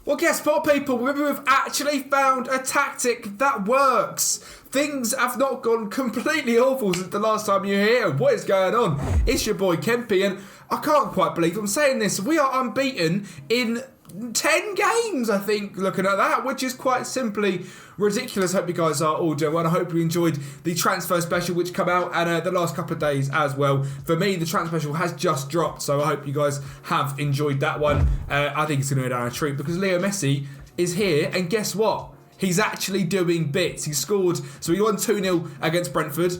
Well, guess what, people? We've actually found a tactic that works. Things have not gone completely awful since the last time you were here. What is going on? It's your boy Kempy, and I can't quite believe I'm saying this. We are unbeaten in 10 games, I think, looking at that, which is quite simply ridiculous. Hope you guys are all doing well. I hope you enjoyed the transfer special which come out and the last couple of days as well. For me, the transfer special has just dropped, so I hope you guys have enjoyed that one. I think it's going to go down a treat because Leo Messi is here, and guess what? He's actually doing bits. He scored, so he won 2-0 against Brentford.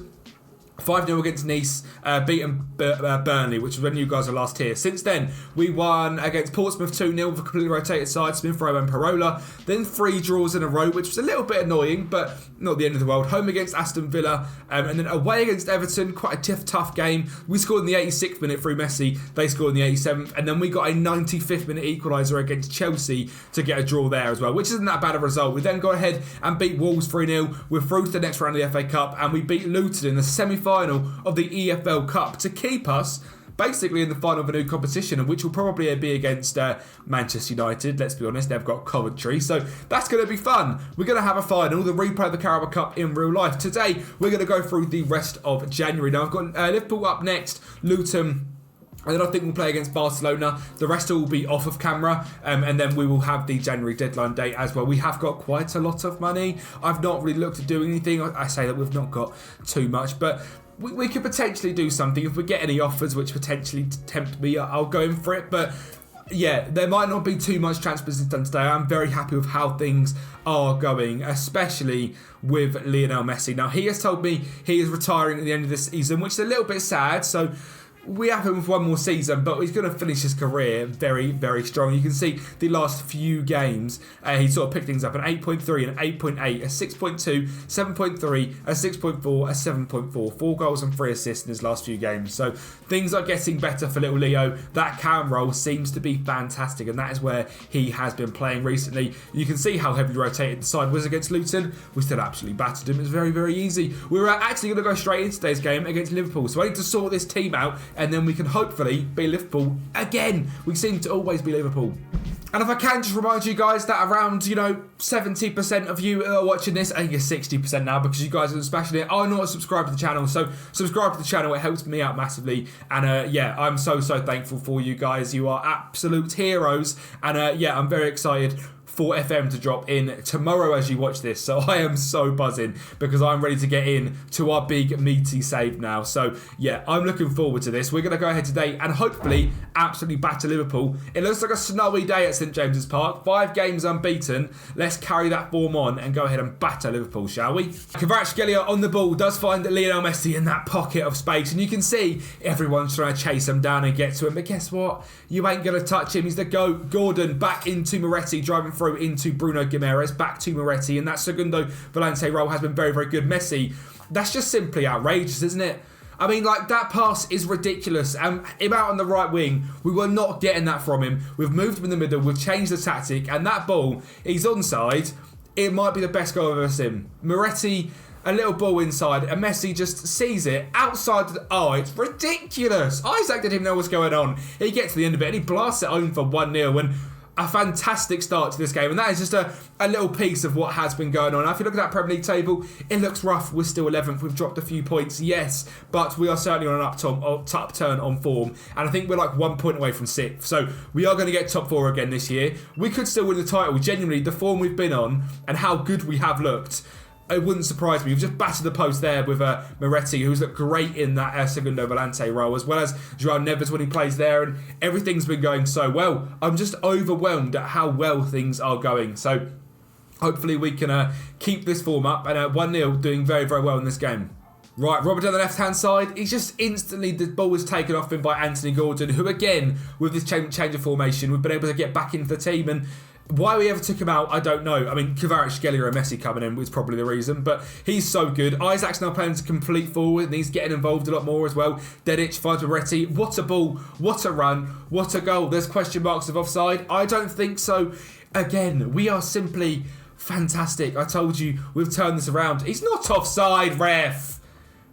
5-0 against Nice, beaten Burnley, which was when you guys were last here. Since then, we won against Portsmouth 2-0 with a completely rotated side, Smith Rowe and Parola. Then 3 draws in a row, which was a little bit annoying, but not the end of the world. Home against Aston Villa, and then away against Everton, quite a tough game. We scored in the 86th minute through Messi, they scored in the 87th, and then we got a 95th minute equaliser against Chelsea to get a draw there as well, which isn't that bad a result. We then got ahead and beat Wolves 3-0. We're through to the next round of the FA Cup, and we beat Luton in the semi-final of the EFL Cup to keep us basically in the final of a new competition, which will probably be against Manchester United. Let's be honest, they've got Coventry, so that's going to be fun. We're going to have a final, the replay of the Carabao Cup in real life. Today, we're going to go through the rest of January. Now, I've got Liverpool up next, Luton, and then I think we'll play against Barcelona. The rest will be off of camera, and then we will have the January deadline date as well. We have got quite a lot of money. I've not really looked at doing anything. I say that we've not got too much, but we could potentially do something. If we get any offers which potentially tempt me, I'll go in for it. But yeah, there might not be too much transfer business done today. I'm very happy with how things are going, especially with Lionel Messi. Now, he has told me he is retiring at the end of this season, which is a little bit sad. So we have him with one more season, but he's going to finish his career very, very strong. You can see the last few games, he sort of picked things up: an 8.3, an 8.8, a 6.2, 7.3, a 6.4, a 7.4. 4 goals and 3 assists in his last few games. So things are getting better for little Leo. That cam roll seems to be fantastic, and that is where he has been playing recently. You can see how heavily rotated the side was against Luton. We still absolutely battered him. It was very, very easy. We were actually going to go straight into today's game against Liverpool, so I need to sort this team out, and then we can hopefully be Liverpool again. We seem to always be Liverpool. And if I can just remind you guys that around, 70% of you are watching this, I think it's 60% now because you guys are smashing it, are not subscribed to the channel. So subscribe to the channel, it helps me out massively. And I'm so thankful for you guys. You are absolute heroes. And I'm very excited for FM to drop in tomorrow as you watch this. So I am so buzzing because I'm ready to get in to our big meaty save now. So yeah, I'm looking forward to this. We're going to go ahead today and hopefully absolutely batter Liverpool. It looks like a snowy day at St James's Park. 5 games unbeaten. Let's carry that form on and go ahead and batter Liverpool, shall we? Kvaratskhelia on the ball does find Lionel Messi in that pocket of space, and you can see everyone's trying to chase him down and get to him. But guess what? You ain't going to touch him. He's the GOAT. Gordon back into Moretti, driving through into Bruno Guimaraes, back to Moretti, and that Segundo Volante role has been very, very good. Messi, that's just simply outrageous, isn't it? I mean, that pass is ridiculous. And him out on the right wing, we were not getting that from him. We've moved him in the middle, we've changed the tactic, and that ball, he's onside. It might be the best goal I've ever seen. Moretti, a little ball inside, and Messi just sees it outside. It's ridiculous. Isaac didn't even know what's going on. He gets to the end of it, and he blasts it home for 1-0, and a fantastic start to this game, and that is just a little piece of what has been going on. Now, if you look at that Premier League table, it looks rough. We're still 11th. We've dropped a few points, yes, but we are certainly on an upturn on form, and I think we're like 1 point away from 6th. So we are going to get top 4 again this year. We could still win the title. Genuinely, the form we've been on and how good we have looked, it wouldn't surprise me. We've just battered the post there with Moretti, who's looked great in that Segundo Volante role, as well as Joao Neves when he plays there, and everything's been going so well. I'm just overwhelmed at how well things are going. So hopefully we can keep this form up, and 1-0 doing very, very well in this game. Right, Robert on the left-hand side, he's just instantly, the ball was taken off him by Anthony Gordon, who again, with this change of formation, we've been able to get back into the team, and why we ever took him out, I don't know. I mean, Kvaratskhelia and Messi coming in was probably the reason, but he's so good. Isaac's now playing as a complete forward, and he's getting involved a lot more as well. Dedic finds Moretti. What a ball, what a run, what a goal. There's question marks of offside. I don't think so. Again, we are simply fantastic. I told you, we've turned this around. He's not offside, ref.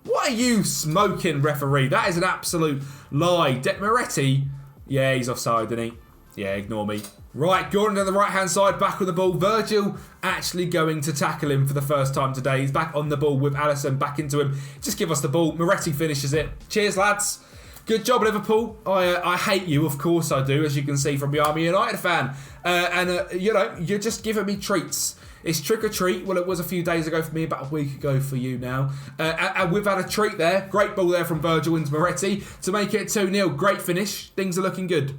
What are you smoking, referee? That is an absolute lie. Moretti, yeah, he's offside, isn't he? Yeah, ignore me. Right, Gordon on the right-hand side, back on the ball. Virgil actually going to tackle him for the first time today. He's back on the ball with Alisson back into him. Just give us the ball. Moretti finishes it. Cheers, lads. Good job, Liverpool. I hate you, of course I do, as you can see from the I'm a United fan. You know, you're just giving me treats. It's trick or treat. Well, it was a few days ago for me, about a week ago for you now. And we've had a treat there. Great ball there from Virgil into Moretti to make it 2-0. Great finish. Things are looking good.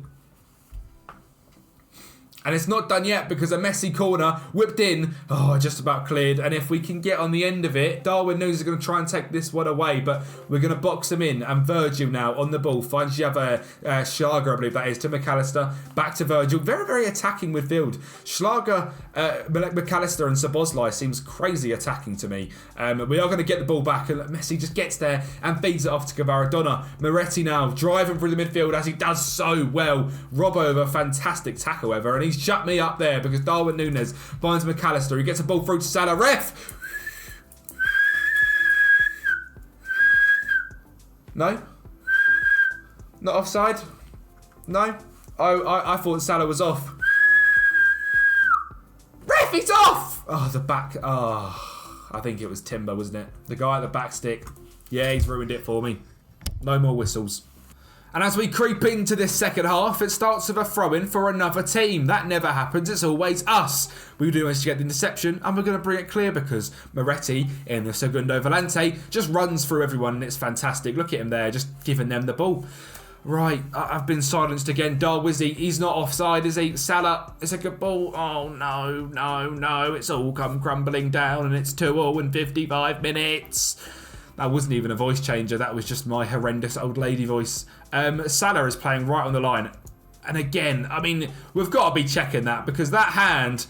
And it's not done yet because a Messi corner whipped in. Oh, just about cleared. And if we can get on the end of it, Darwin Núñez is going to try and take this one away. But we're going to box him in. And Virgil now on the ball finds Schlager, I believe that is, to McAllister. Back to Virgil. Very, very attacking midfield. Schlager, McAllister and Szoboszlai seems crazy attacking to me. We are going to get the ball back. And Messi just gets there and feeds it off to Kvaradona. Moretti now driving through the midfield as he does so well. Robbo with a fantastic tackle, however. And he's shut me up there because Darwin Núñez finds McAllister. He gets a ball through to Salah. Ref! No? Not offside? No? I thought Salah was off. Ref, he's off! Oh, the back. Oh, I think it was Timber, wasn't it? The guy at the back stick. Yeah, he's ruined it for me. No more whistles. And as we creep into this second half, it starts with a throw-in for another team. That never happens. It's always us. We do manage to get the interception, and we're going to bring it clear because Moretti in the Segundo Volante just runs through everyone, and it's fantastic. Look at him there, just giving them the ball. Right, I've been silenced again. Darwizzy, he's not offside, is he? Salah, it's a good ball. Oh, no. It's all come crumbling down, and it's 2-2 in 55 minutes. That wasn't even a voice changer. That was just my horrendous old lady voice. Salah is playing right on the line. And again, I mean, we've got to be checking that because that hand,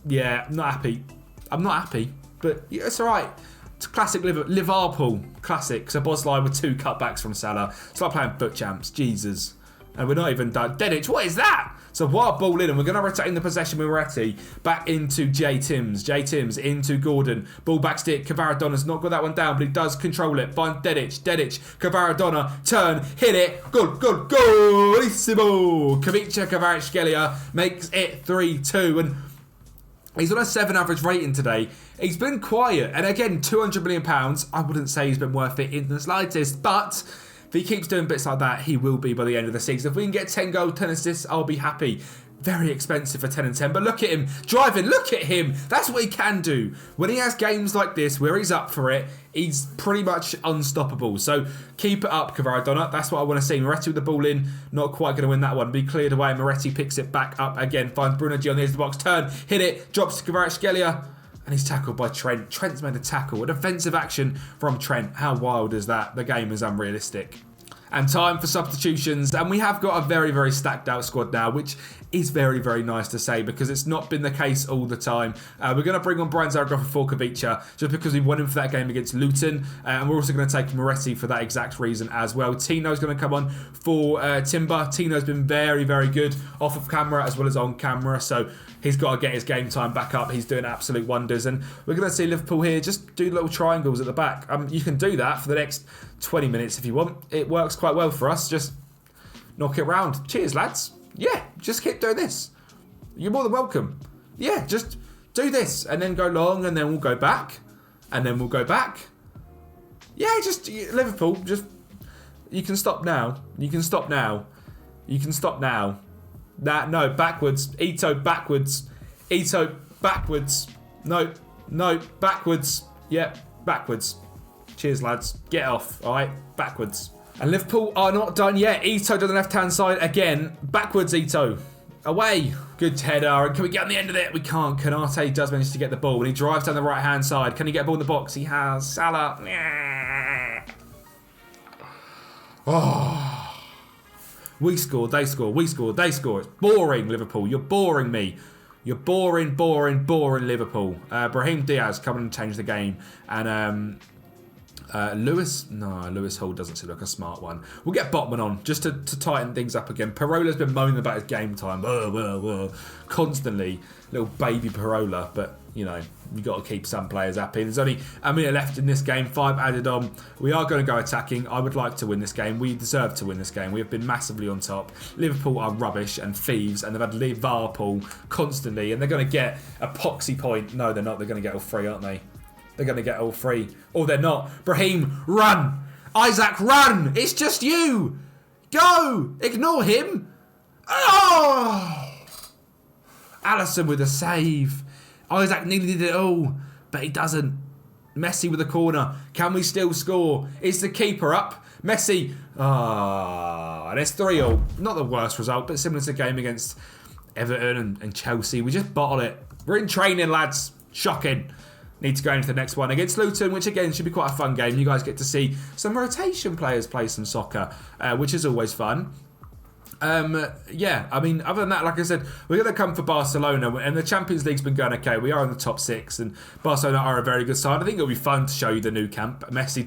yeah, I'm not happy. But yeah, it's all right. It's classic Liverpool. Classic. Szoboszlai with 2 cutbacks from Salah. It's like playing foot champs. Jesus. And we're not even done. Dedic, what is that? So wild ball in, and we're going to retain the possession with Moretti. Back into J. Timms into Gordon. Ball back stick. Kvaradona's not got that one down, but he does control it. Find Dedic. Kvaradona. Turn. Hit it. Goalissimo. Kavica Kvaratskhelia makes it 3-2. And he's on a 7 average rating today. He's been quiet. And again, £200 million. I wouldn't say he's been worth it in the slightest, but if he keeps doing bits like that, he will be by the end of the season. If we can get 10 goals, 10 assists, I'll be happy. Very expensive for 10 and 10, but look at him driving. Look at him. That's what he can do. When he has games like this where he's up for it, he's pretty much unstoppable. So keep it up, Kvaradona. That's what I want to see. Moretti with the ball in. Not quite going to win that one. Be cleared away. Moretti picks it back up again. Finds Bruno G on the edge of the box. Turn. Hit it. Drops to Kvaratskhelia. And he's tackled by Trent. Trent's made a tackle. A defensive action from Trent. How wild is that? The game is unrealistic. And time for substitutions. And we have got a very, very stacked out squad now, which is very, very nice to say because it's not been the case all the time. We're going to bring on Brian Zaragoza for Kavica just because we won him for that game against Luton. And we're also going to take Moretti for that exact reason as well. Tino's going to come on for Timber. Tino's been very, very good off of camera as well as on camera. So he's got to get his game time back up. He's doing absolute wonders. And we're going to see Liverpool here just do little triangles at the back. You can do that for the next 20 minutes if you want. It works quite well for us. Just knock it round. Cheers, lads. Yeah, just keep doing this. You're more than welcome. Yeah, just do this and then go long and then we'll go back and then we'll go back. Yeah, just Liverpool, just you can stop now. You can stop now. No, backwards. Ito backwards. No, backwards. Yeah, backwards. Cheers, lads. Get off. All right, backwards. And Liverpool are not done yet. Ito to the left-hand side again. Backwards, Ito. Away. Good header. And can we get on the end of it? We can't. Konate does manage to get the ball. And he drives down the right-hand side. Can he get a ball in the box? He has. Salah. Oh. We scored. They score. We scored. They score. It's boring, Liverpool. You're boring me. You're boring Liverpool. Brahim Diaz coming and change the game. And Lewis Hall doesn't seem like a smart one. We'll get Botman on just to tighten things up again. Parola's been moaning about his game time constantly. Little baby Parola, but you got to keep some players happy. There's only a minute left in this game, 5 added on. We are going to go attacking. I would like to win this game. We deserve to win this game. We have been massively on top. Liverpool are rubbish and thieves, and they've had Liverpool constantly, and they're going to get a poxy point. No, they're not. They're going to get all 3, aren't they? They're going to get all 3. Or they're not. Brahim, run! Isaac, run! It's just you! Go! Ignore him! Oh! Alisson with a save. Isaac needed it all, but he doesn't. Messi with a corner. Can we still score? Is the keeper up? Messi. And it's 3-3. Not the worst result, but similar to the game against Everton and Chelsea. We just bottle it. We're in training, lads. Shocking. Need to go into the next one against Luton, which again should be quite a fun game. You guys get to see some rotation players play some soccer, which is always fun. Other than that, like I said, we're going to come for Barcelona, and the Champions League's been going okay. We are in the top 6, and Barcelona are a very good side. I think it'll be fun to show you the new camp. Messi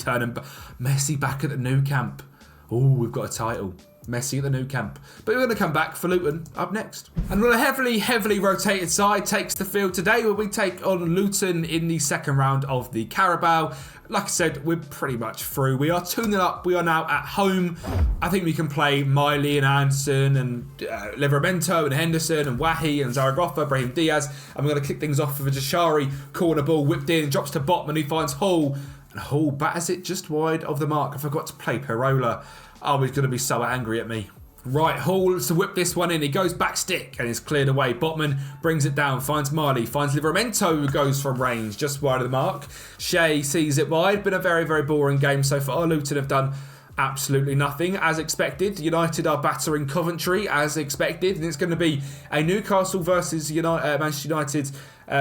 back at the new camp. Oh, we've got a title. Messi at the new camp. But we're going to come back for Luton up next. And well, a heavily rotated side takes the field today, where we take on Luton in the second round of the Carabao. Like I said, we're pretty much through. We are 2-0 up. We are now at home. I think we can play Miley and Anderson and Livramento and Henderson and Wahi and Zaragoza, Brahim Diaz. And we're going to kick things off with a Jashari corner ball whipped in, drops to Botman, who finds Hall. And Hall batters it just wide of the mark. I forgot to play Parola. Oh, he's going to be so angry at me. Right, Hall to whip this one in. He goes back stick and is cleared away. Botman brings it down, finds Marley, finds Livramento, who goes from range just wide of the mark. Shea sees it wide. Been a very, very boring game so far. Luton have done absolutely nothing, as expected. United are battering Coventry, as expected. And it's going to be a Newcastle versus Manchester United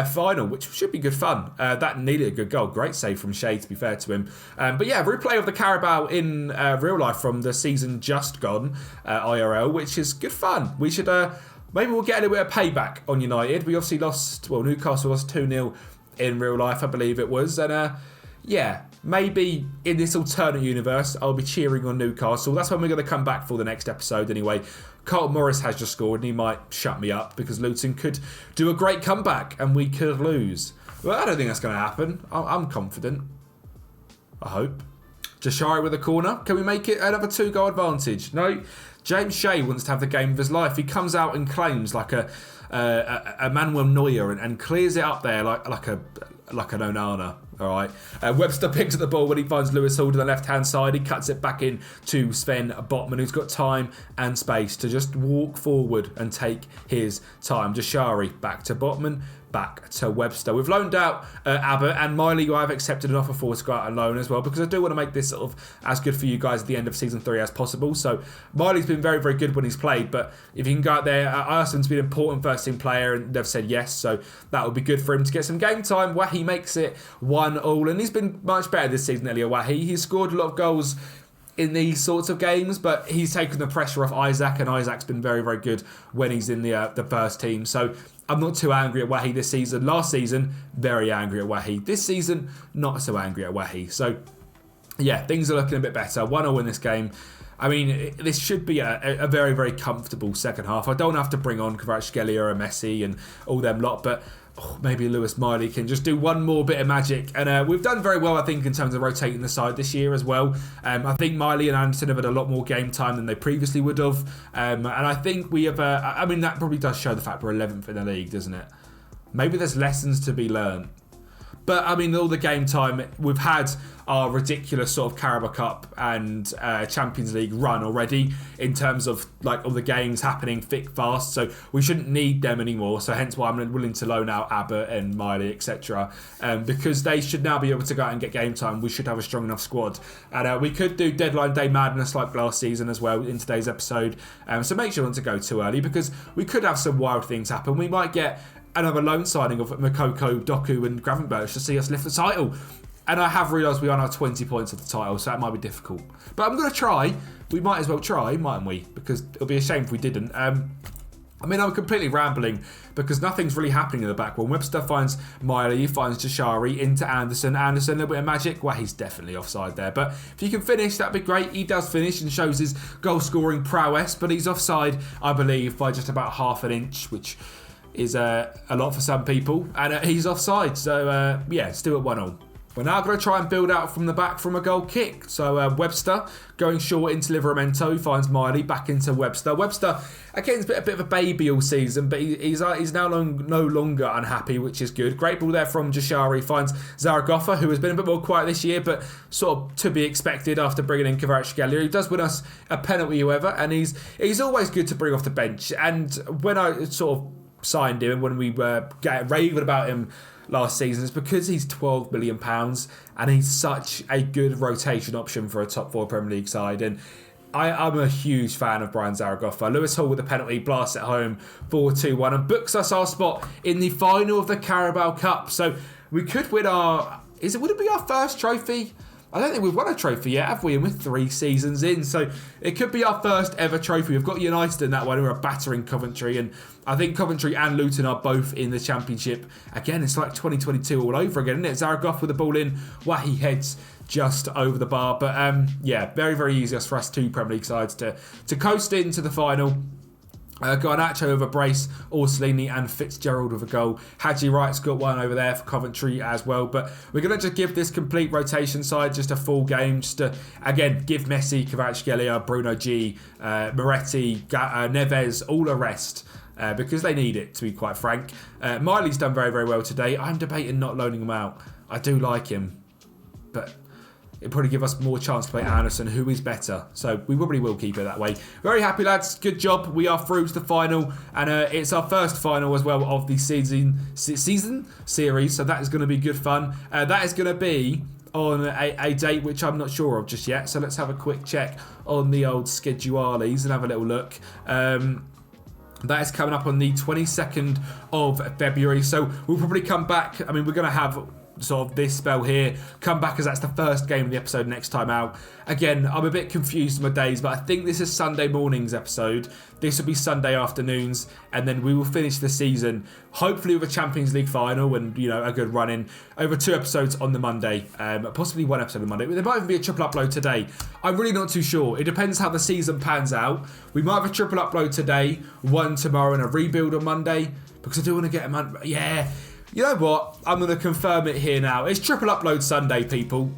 final, which should be good fun. That needed a good goal. Great save from Shea, to be fair to him. Replay of the Carabao in real life from the season just gone, IRL, which is good fun. We should maybe we'll get a little bit of payback on United. We obviously Newcastle lost 2-0 in real life, I believe it was. And maybe in this alternate universe, I'll be cheering on Newcastle. That's when we're going to come back for the next episode anyway. Carlton Morris has just scored and he might shut me up because Luton could do a great comeback and we could lose. Well, I don't think that's going to happen. I'm confident. I hope. Jashari with a corner. Can we make it another 2-goal advantage? No. James Shea wants to have the game of his life. He comes out and claims like a Manuel Neuer and clears it up there like an Onana. All right. Webster picks up the ball when he finds Lewis Hall to the left-hand side. He cuts it back in to Sven Botman, who's got time and space to just walk forward and take his time. Jashari back to Botman, back to Webster. We've loaned out Abbott and Miley, who I've accepted an offer for to go out on loan as well, because I do want to make this sort of as good for you guys at the end of season 3 as possible. So Miley's been very, very good when he's played, but if he can go out there, I asked him to be an important first team player and they've said yes, so that would be good for him to get some game time. Wahi makes it 1-1, and he's been much better this season than Elliot Wahi. He's scored a lot of goals in these sorts of games, but he's taken the pressure off Isaac, and Isaac's been very, very good when he's in the first team. So I'm not too angry at Wahi this season. Last season, very angry at Wahi. This season, not so angry at Wahi. So yeah, things are looking a bit better. 1-0 in this game. I mean, this should be a very, very comfortable second half. I don't have to bring on Kvaratskhelia and Messi and all them lot, but maybe Lewis Miley can just do one more bit of magic. And we've done very well, I think, in terms of rotating the side this year as well. I think Miley and Anderson have had a lot more game time than they previously would have. And I think we have... that probably does show the fact we're 11th in the league, doesn't it? Maybe there's lessons to be learned. But, I mean, all the game time, we've had our ridiculous sort of Carabao Cup and Champions League run already in terms of, like, all the games happening thick, fast. So we shouldn't need them anymore. So hence why I'm willing to loan out Abbott and Miley, etc. Because they should now be able to go out and get game time. We should have a strong enough squad. And we could do deadline day madness like last season as well in today's episode. So make sure not to go too early, because we could have some wild things happen. We might get another loan signing of Makoko, Doku and Gravenberch to see us lift the title. And I have realised we are now 20 points of the title, so that might be difficult. But I'm going to try. We might as well try, mightn't we? Because it'll be a shame if we didn't. I mean, I'm completely rambling because nothing's really happening in the back. When Webster finds Miley, finds Jashari into Anderson. Anderson, a little bit of magic. Well, he's definitely offside there. But if he can finish, that'd be great. He does finish and shows his goal-scoring prowess. But he's offside, I believe, by just about half an inch, which is a lot for some people. And he's offside. So, yeah, still at 1-1. We're now going to try and build out from the back from a goal kick. So Webster going short into Livramento, finds Miley, back into Webster. Webster, again, is a bit of a baby all season, but he's now no longer unhappy, which is good. Great ball there from Jashari, finds Zaragoza, who has been a bit more quiet this year, but sort of to be expected after bringing in Kvaratskhelia. He does win us a penalty, however, and he's always good to bring off the bench. And when I sort of signed him, when we were raving about him last season, is because he's £12 million and he's such a good rotation option for a top 4 Premier League side. And I'm a huge fan of Brian Zaragoza. Lewis Hall with a penalty, blasts it home 4-2-1 and books us our spot in the final of the Carabao Cup. So we could win would it be our first trophy? I don't think we've won a trophy yet, have we? And we're 3 seasons in, so it could be our first ever trophy. We've got United in that one, who are battering Coventry, and I think Coventry and Luton are both in the Championship. Again, it's like 2022 all over again, isn't it? Zaragoza with the ball in, Wahi heads just over the bar. But yeah, very, very easy for us 2 Premier League sides to coast into the final. Garnacho with a brace, Orsolini and Fitzgerald with a goal. Hadji Wright's got one over there for Coventry as well. But we're going to just give this complete rotation side just a full game, just to, again, give Messi, Kvaratskhelia, Bruno G, Moretti, Neves all a rest. Because they need it, to be quite frank. Miley's done very, very well today. I'm debating not loaning him out. I do like him, but it'll probably give us more chance to play Anderson, who is better. So we probably will keep it that way. Very happy, lads. Good job. We are through to the final, and it's our first final as well of the season series. So that is going to be good fun. That is going to be on a date which I'm not sure of just yet. So let's have a quick check on the old scheduales and have a little look. That is coming up on the 22nd of February. So we'll probably come back. I mean, we're going to have sort of this spell here, come back as that's the first game of the episode next time out. Again, I'm a bit confused with my days, but I think this is Sunday morning's episode. This will be Sunday afternoons, and then we will finish the season, hopefully with a Champions League final and, you know, a good run in over 2 episodes on the Monday, possibly 1 episode on Monday. There might even be a triple upload today. I'm really not too sure. It depends how the season pans out. We might have a triple upload today, 1 tomorrow, and a rebuild on Monday, because I do want to get a man. Yeah. You know what? I'm going to confirm it here now. It's triple upload Sunday, people.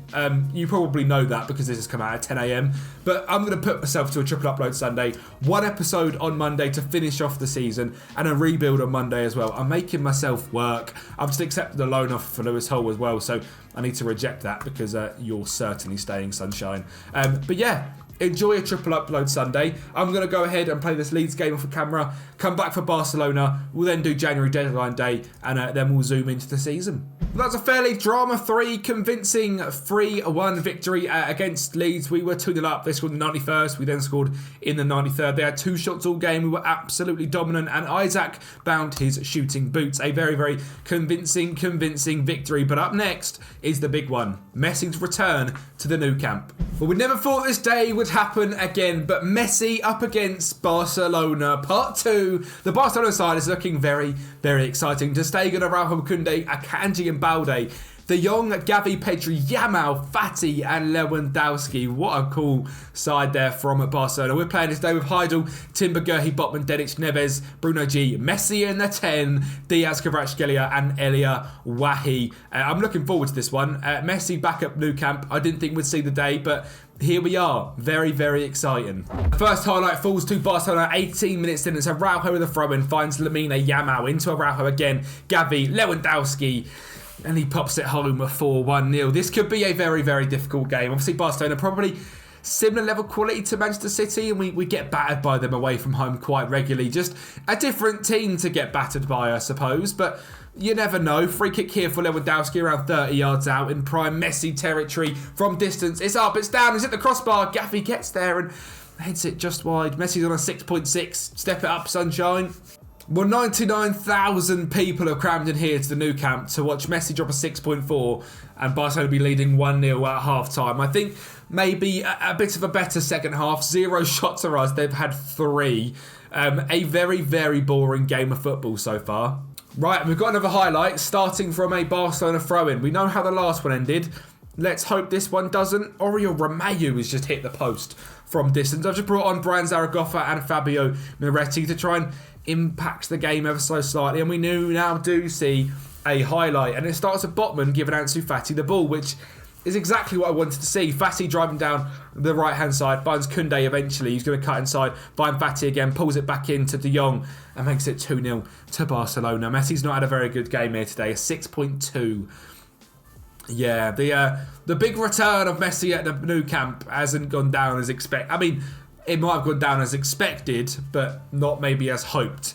You probably know that because this has come out at 10 a.m. But I'm going to put myself to a triple upload Sunday. 1 episode on Monday to finish off the season and a rebuild on Monday as well. I'm making myself work. I've just accepted a loan offer for Lewis Hall as well. So I need to reject that because you're certainly staying, sunshine. But yeah. Enjoy a triple upload Sunday. I'm going to go ahead and play this Leeds game off the camera, come back for Barcelona. We'll then do January deadline day, and then we'll zoom into the season. That's a fairly drama-free, convincing 3-1 victory against Leeds. We were 2-0 up. They scored in the 91st. We then scored in the 93rd. They had 2 shots all game. We were absolutely dominant, and Isaac bound his shooting boots. A very, very convincing victory. But up next is the big one. Messi's return to the Nou Camp. Well, we never thought this day would happen again, but Messi up against Barcelona. Part 2. The Barcelona side is looking very, very exciting. Ter Stegen, Araujo, Koundé, Akanji and Balde. De Jong, Gavi, Pedri, Yamal, Fati and Lewandowski. What a cool side there from Barcelona. We're playing this day with Heidel, Timber, Gurhi, Botman, Dedic, Neves, Bruno G, Messi in the 10, Diaz, Kvaratskhelia and Elia Wahi. I'm looking forward to this one. Messi back at Nou Camp. I didn't think we'd see the day, but here we are. Very, very exciting. The first highlight falls to Barcelona 18 minutes in. It's Araujo with a throw-in. Finds Lamine Yamal into Araujo again. Gavi, Lewandowski. And he pops it home at 4-1-0. This could be a very, very difficult game. Obviously, Barcelona probably similar level quality to Manchester City, and we get battered by them away from home quite regularly. Just a different team to get battered by, I suppose. But you never know. Free kick here for Lewandowski around 30 yards out in prime Messi territory from distance. It's up, it's down, it's at the crossbar. Gavi gets there and heads it just wide. Messi's on a 6.6. Step it up, sunshine. Well, 99,000 people have crammed in here to the Nou Camp to watch Messi drop a 6.4 and Barcelona be leading 1-0 at half-time. I think maybe a bit of a better second half. 0 shots for us. They've had 3. A very, very boring game of football so far. Right, we've got another highlight starting from a Barcelona throw-in. We know how the last one ended. Let's hope this one doesn't. Oriol Romeu has just hit the post from distance. I've just brought on Brian Zaragoza and Fabio Miretti to try and impact the game ever so slightly. And we now do see a highlight. And it starts with Botman giving Ansu Fati the ball, which is exactly what I wanted to see. Fati driving down the right-hand side, finds Koundé eventually. He's going to cut inside, find Fati again, pulls it back into De Jong and makes it 2-0 to Barcelona. Messi's not had a very good game here today, a 6.2. Yeah, the big return of Messi at the Nou Camp hasn't gone down as expected. I mean, it might have gone down as expected, but not maybe as hoped.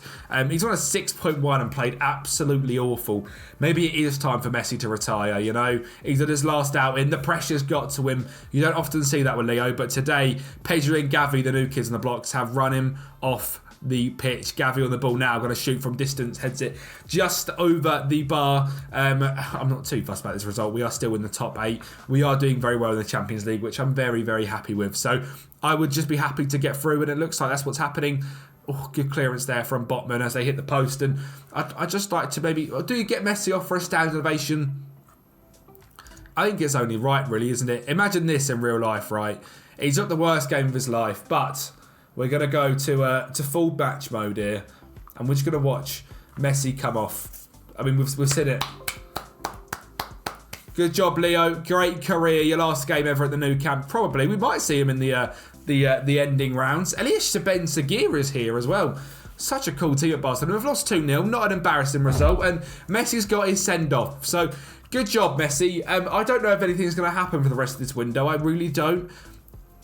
He's on a 6.1 and played absolutely awful. Maybe it is time for Messi to retire, you know. He's at his last outing. The pressure's got to him. You don't often see that with Leo, but today, Pedri and Gavi, the new kids on the blocks, have run him off the pitch. Gavi on the ball now, going to shoot from distance, heads it just over the bar. I'm not too fussed about this result. We are still in the top 8. We are doing very well in the Champions League, which I'm very, very happy with. So I would just be happy to get through, and it looks like that's what's happening. Oh, good clearance there from Botman as they hit the post. And I'd just like to maybe, do you get Messi off for a standing ovation? I think it's only right, really, isn't it? Imagine this in real life, right? He's got the worst game of his life, but we're going to go to full match mode here, and we're just going to watch Messi come off. I mean, we've seen it. Good job, Leo. Great career. Your last game ever at the Nou Camp. Probably. We might see him in the ending rounds. Elias Ben Seguir is here as well. Such a cool team at Barcelona. We've lost 2-0. Not an embarrassing result. And Messi's got his send-off. So, good job, Messi. I don't know if anything's going to happen for the rest of this window. I really don't.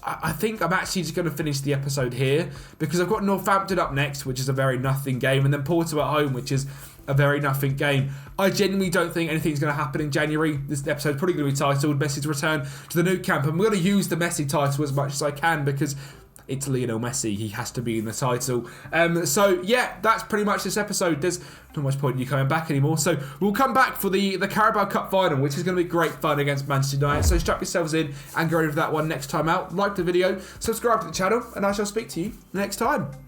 I think I'm actually just going to finish the episode here because I've got Northampton up next, which is a very nothing game, and then Porto at home, which is a very nothing game. I genuinely don't think anything's going to happen in January. This episode's probably going to be titled Messi's Return to the Nou Camp, and we're going to use the Messi title as much as I can because it's Lionel Messi. He has to be in the title. So, yeah, that's pretty much this episode. There's not much point in you coming back anymore. So, we'll come back for the Carabao Cup final, which is going to be great fun against Manchester United. So, strap yourselves in and go over that one next time out. Like the video, subscribe to the channel, and I shall speak to you next time.